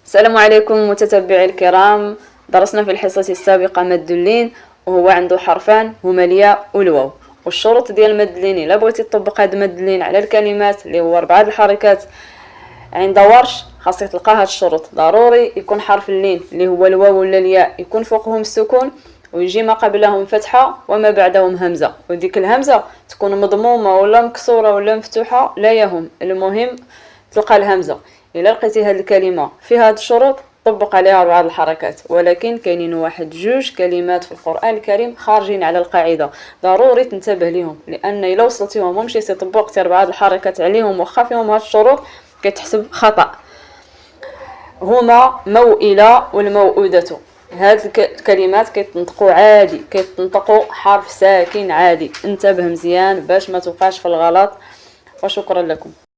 السلام عليكم متتبعي الكرام. درسنا في الحصة السابقة مد اللين، وهو عنده حرفان هما الياء والواو. والشروط ديال مد اللين الا بغيتي تطبق هاد مد اللين على الكلمات اللي هو 4 الحركات عند ورش، خاصك تلقى هاد الشروط. ضروري يكون حرف اللين اللي هو الواو ولا الياء يكون فوقهم السكون، ويجي ما قبلهم فتحة وما بعدهم همزة، وديك الهمزة تكون مضمومة ولا مكسورة ولا مفتوحة لا يهم، المهم تلقى الهمزة. إلا لقيتي هاد الكلمة في هاد الشروط طبق عليها 4 الحركات. ولكن كاينين واحد 2 كلمات في القرآن الكريم خارجين على القاعدة، ضروري تنتبه ليهم، لأن إلا وصلتيهم ومشيتي طبقتي 4 الحركات عليهم وخا فيهم هاد الشروط كتحسب خطأ. هما موئلة والموؤودة. هاد الكلمات كيتنطقوا عادي، كيتنطقوا حرف ساكن عادي. انتبه مزيان باش ما توقعش في الغلط، وشكرا لكم.